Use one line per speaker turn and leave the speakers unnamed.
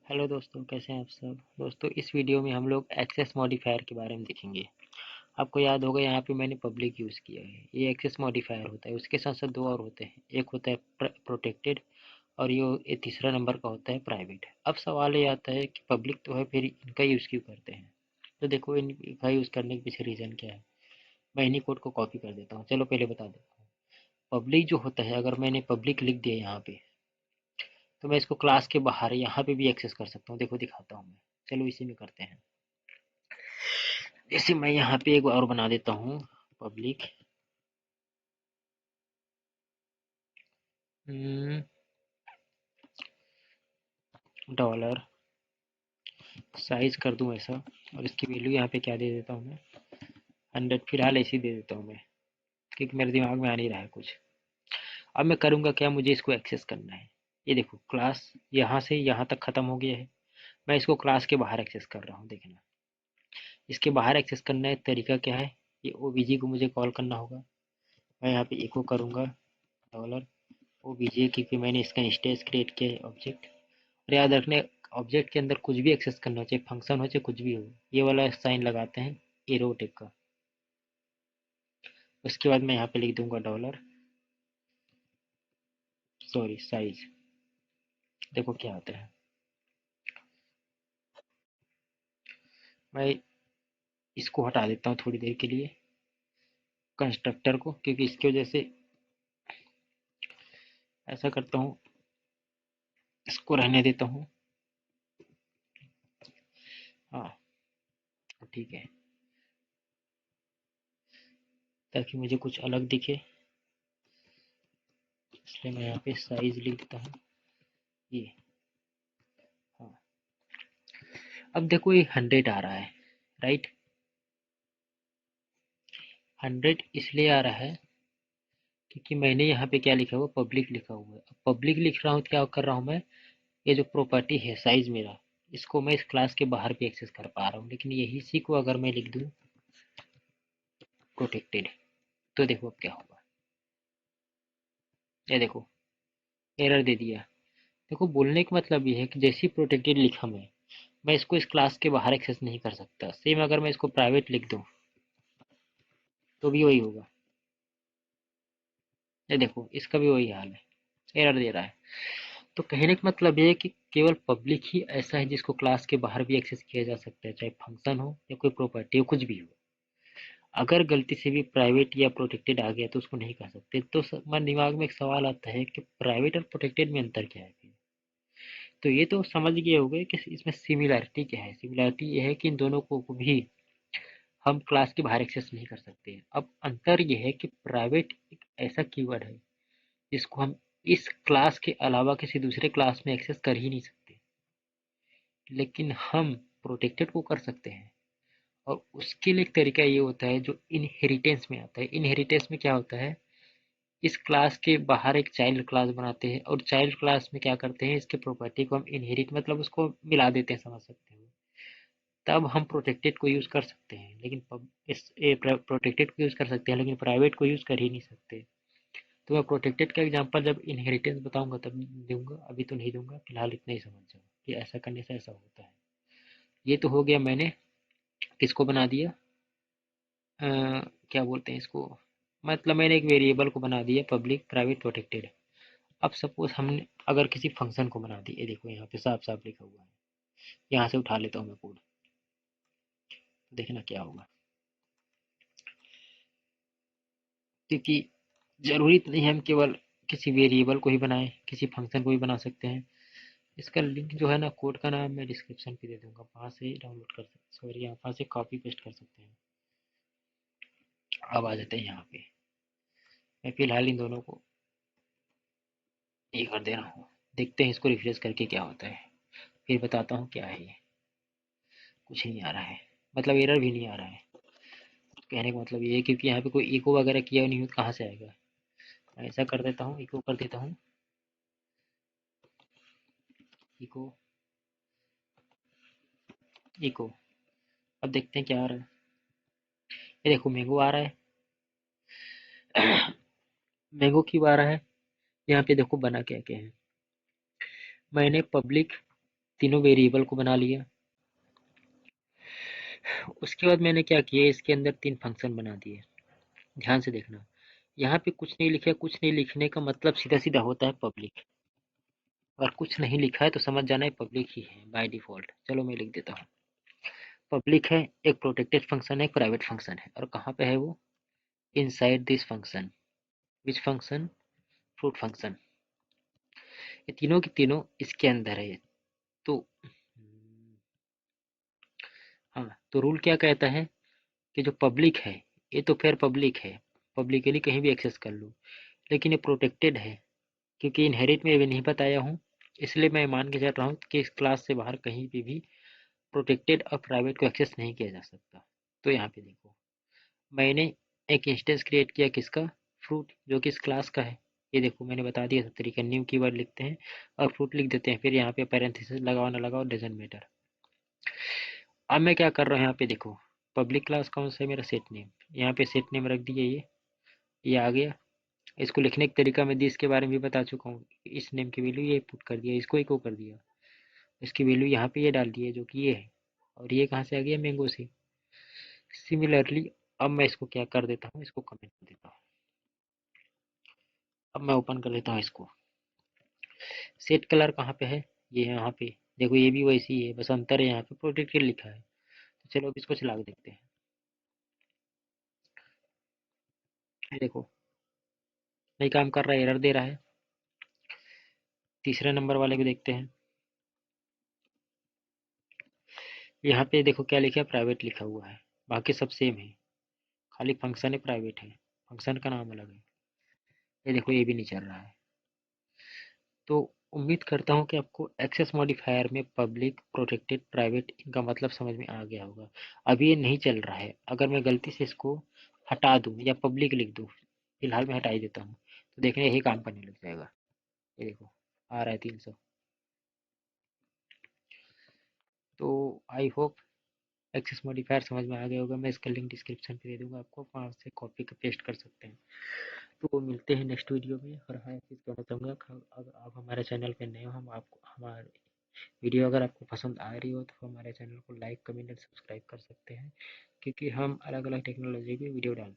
Hello दोस्तों, कैसे हैं आप सब। दोस्तों, इस वीडियो में हम लोग एक्सेस मॉडिफायर के बारे में देखेंगे। आपको याद होगा यहाँ पे मैंने पब्लिक यूज़ किया है। ये एक्सेस मॉडिफायर होता है। उसके साथ साथ दो और होते हैं, एक होता है प्रोटेक्टेड और ये तीसरा नंबर का होता है प्राइवेट। अब सवाल ये आता है कि पब्लिक तो है, फिर इनका यूज़ क्यों करते हैं। तो देखो, इनका यूज़ करने के पीछे रीज़न क्या है। मैं इन्हीं कोड को कॉपी कर देता हूँ। चलो पहले बता देता हूँ। पब्लिक जो होता है, अगर मैंने पब्लिक लिख दिया यहाँ पे, तो मैं इसको क्लास के बाहर यहाँ पे भी एक्सेस कर सकता हूँ। देखो दिखाता हूँ मैं। चलो इसी में करते हैं। जैसे मैं यहाँ पे एक और बना देता हूँ, पब्लिक डॉलर साइज कर दूँ ऐसा। और इसकी वैल्यू यहाँ पे क्या दे देता हूँ मैं, 100 फिलहाल ऐसे ही दे देता हूँ मैं, क्योंकि मेरे दिमाग में आ नहीं रहा है कुछ। अब मैं करूँगा क्या, मुझे इसको एक्सेस करना है। ये देखो, क्लास यहाँ से यहाँ तक ख़त्म हो गया है। मैं इसको क्लास के बाहर एक्सेस कर रहा हूँ। देखना, इसके बाहर एक्सेस करना है, तरीका क्या है। ये ओबीजे को मुझे कॉल करना होगा। मैं यहाँ पे इको करूँगा डॉलर ओबीजे, क्योंकि मैंने इसका इंस्टेंस क्रिएट किया है ऑब्जेक्ट। और याद रखने, ऑब्जेक्ट के अंदर कुछ भी एक्सेस करना हो, चाहे फंक्शन हो चाहे कुछ भी हो, ये वाला साइन लगाते हैं एरो टिक का। उसके बाद मैं यहाँ पे लिख दूंगा डॉलर सॉरी साइज। देखो क्या आता है। मैं इसको हटा देता हूँ थोड़ी देर के लिए, कंस्ट्रक्टर को, क्योंकि इसकी वजह से ऐसा करता हूँ, इसको रहने देता हूँ। हाँ, ठीक है, ताकि मुझे कुछ अलग दिखे, इसलिए मैं यहाँ पे साइज लिख देता हूँ ये। हाँ, अब देखो ये 100 आ रहा है, राइट। 100 इसलिए आ रहा है क्योंकि मैंने यहाँ पे क्या लिखा हुआ, पब्लिक लिखा हुआ है। पब्लिक लिख रहा हूँ तो क्या कर रहा हूँ मैं, ये जो प्रॉपर्टी है साइज मेरा, इसको मैं इस क्लास के बाहर भी एक्सेस कर पा रहा हूँ। लेकिन यही सी को अगर मैं लिख दूँ प्रोटेक्टेड, तो देखो अब क्या होगा। ये देखो, एरर दे दिया। देखो, बोलने का मतलब ये है कि जैसे ही प्रोटेक्टेड लिखा मैं इसको इस क्लास के बाहर एक्सेस नहीं कर सकता। सेम अगर मैं इसको प्राइवेट लिख दूँ तो भी वही होगा। ये देखो, इसका भी वही हाल है, एरर दे रहा है। तो कहने का मतलब ये है कि केवल पब्लिक ही ऐसा है जिसको क्लास के बाहर भी एक्सेस किया जा सकता है, चाहे फंक्शन हो या कोई प्रॉपर्टी हो, कुछ भी हो। अगर गलती से भी प्राइवेट या प्रोटेक्टेड आ गया तो उसको नहीं कर सकते। तो हमारे दिमाग में एक सवाल आता है कि प्राइवेट और प्रोटेक्टेड में अंतर क्या है फिर। तो ये तो समझ गए होंगे कि इसमें सिमिलैरिटी क्या है। सिमिलैरिटी ये है कि इन दोनों को भी हम क्लास के बाहर एक्सेस नहीं कर सकते। अब अंतर ये है कि प्राइवेट एक ऐसा कीवर्ड है जिसको हम इस क्लास के अलावा किसी दूसरे क्लास में एक्सेस कर ही नहीं सकते, लेकिन हम प्रोटेक्टेड को कर सकते हैं। और उसके लिए एक तरीका ये होता है जो इनहेरिटेंस में आता है। इनहेरिटेंस में क्या होता है, इस क्लास के बाहर एक चाइल्ड क्लास बनाते हैं और चाइल्ड क्लास में क्या करते हैं, इसके प्रॉपर्टी को हम इनहेरिट मतलब उसको मिला देते हैं, समझ सकते हो। तब हम प्रोटेक्टेड को यूज कर सकते हैं, लेकिन प्रोटेक्टेड को यूज कर सकते हैं लेकिन प्राइवेट को यूज कर ही नहीं सकते। तो मैं प्रोटेक्टेड का एग्जांपल जब इनहेरिटेंस बताऊंगा तब दूंगा, अभी तो नहीं दूंगा। फिलहाल इतना ही समझ जाओ कि ऐसा करने से ऐसा होता है। ये तो हो गया, मैंने किसको बना दिया, क्या बोलते हैं इसको, मतलब मैंने एक वेरिएबल को बना दिया पब्लिक प्राइवेट प्रोटेक्टेड। अब सपोज हमने अगर किसी फंक्शन को बना दिया, ये देखो यहाँ पे साफ साफ लिखा हुआ है। यहाँ से उठा लेता हूँ मैं कोड, देखना क्या होगा। क्योंकि जरूरी नहीं है हम केवल किसी वेरिएबल को ही बनाएं, किसी फंक्शन को भी बना सकते हैं। इसका लिंक जो है ना, कोड का नाम मैं डिस्क्रिप्शन पे दे दूंगा, वहाँ से डाउनलोड कर सकते, सॉरी यहाँ से कॉपी पेस्ट कर सकते हैं। अब आ जाते हैं यहाँ पे। मैं फिलहाल इन दोनों को ये कर दे रहा हूँ। देखते हैं इसको रिफ्रेश करके क्या होता है, फिर बताता हूँ क्या है ये। कुछ नहीं आ रहा है, मतलब एरर भी नहीं आ रहा है। कहने का मतलब ये है क्योंकि यहाँ पे कोई इको वगैरह किया नहीं हो तो कहाँ से आएगा। मैं ऐसा कर देता हूँ, इको कर देता हूँ, इको इको। अब देखते हैं क्या आ रहा है। ये देखो मैंगो आ रहा है। मैंगो क्यों आ रहा है, यहाँ पे देखो बना क्या क्या है। मैंने पब्लिक तीनों वेरिएबल को बना लिया। उसके बाद मैंने क्या किया, इसके अंदर 3 फंक्शन बना दिए। ध्यान से देखना, यहाँ पे कुछ नहीं लिखा। कुछ नहीं लिखने का मतलब सीधा सीधा होता है पब्लिक, और कुछ नहीं लिखा है तो समझ जाना है पब्लिक ही है बाय डिफॉल्ट। चलो मैं लिख देता हूँ, पब्लिक है, एक प्रोटेक्टेड फंक्शन है, एक प्राइवेट फंक्शन है, और कहाँ पे है वो, inside this function. Which function, fruit function. ये तीनों की तीनों इसके अंदर है। तो हाँ, तो रूल क्या कहता है कि जो पब्लिक है, ये तो फिर पब्लिक है, पब्लिकली कहीं भी एक्सेस कर लो, लेकिन ये प्रोटेक्टेड है क्योंकि इनहेरिट में अभी नहीं बताया हूँ, इसलिए मैं मान के चल रहा हूँ कि इस क्लास से बाहर कहीं भी प्रोटेक्टेड और प्राइवेट को एक्सेस नहीं किया जा सकता। तो यहाँ पे देखो, मैंने एक इंस्टेंस क्रिएट किया किसका, फ्रूट, जो कि इस क्लास का है। ये देखो मैंने बता दिया सब तरीका, न्यू कीवर्ड लिखते हैं और फ्रूट लिख देते हैं, फिर यहाँ पे पैरेंथेसिस लगाओ ना लगाओ डजंट मैटर। अब मैं क्या कर रहा हूँ, यहाँ पे देखो पब्लिक क्लास कौन सा है, मेरा सेट नेम। यहाँ पे सेट नेम रख दिया, ये आ गया। इसको लिखने का तरीका मैं दिस के बारे में भी बता चुका हूँ। इस नेम की वैल्यू ये पुट कर दिया, इसको इको कर दिया, इसकी वैल्यू यहाँ पे ये डाल दी है जो कि ये है, और ये कहाँ से आ गया, मैंगो से। सिमिलरली अब मैं इसको क्या कर देता हूँ, इसको कमेंट कर देता हूँ। अब मैं ओपन कर लेता हूँ इसको। सेट कलर कहाँ पे है, ये यहाँ पे देखो, ये भी वैसी ही है, बस अंतर है यहाँ पे प्रोटेक्टेड लिखा है। तो चलो अब इसको चला के देखते हैं। ये देखो नहीं काम कर रहा है, एरर दे रहा है। तीसरे नंबर वाले को देखते हैं। यहाँ पे देखो क्या लिखा है, प्राइवेट लिखा हुआ है, बाकी सब सेम है, खाली फंक्शन है प्राइवेट है, फंक्शन का नाम अलग है। ये देखो ये भी नहीं चल रहा है। तो उम्मीद करता हूँ कि आपको एक्सेस मॉडिफायर में पब्लिक, प्रोटेक्टेड, प्राइवेट इनका मतलब समझ में आ गया होगा। अभी ये नहीं चल रहा है, अगर मैं गलती से इसको हटा दूँ या पब्लिक लिख दूँ, फिलहाल मैं हटा ही देता हूँ, तो देखने यही काम करने लग जाएगा। ये देखो आ रहा है 300। तो आई होप एक्सेस मॉडिफायर समझ में आ गया होगा। मैं इसका लिंक डिस्क्रिप्शन पे दे दूंगा आपको, वहाँ से कॉपी का पेस्ट कर सकते हैं। तो मिलते हैं नेक्स्ट वीडियो में। और हाँ, एक चीज़ कहना चाहूँगा, अगर आप हमारे चैनल पे नए हो, हम आपको हमारे वीडियो अगर आपको पसंद आ रही हो तो हमारे चैनल को लाइक, कमेंट एंड सब्सक्राइब कर सकते हैं, क्योंकि हम अलग अलग टेक्नोलॉजी की वीडियो डालते हैं।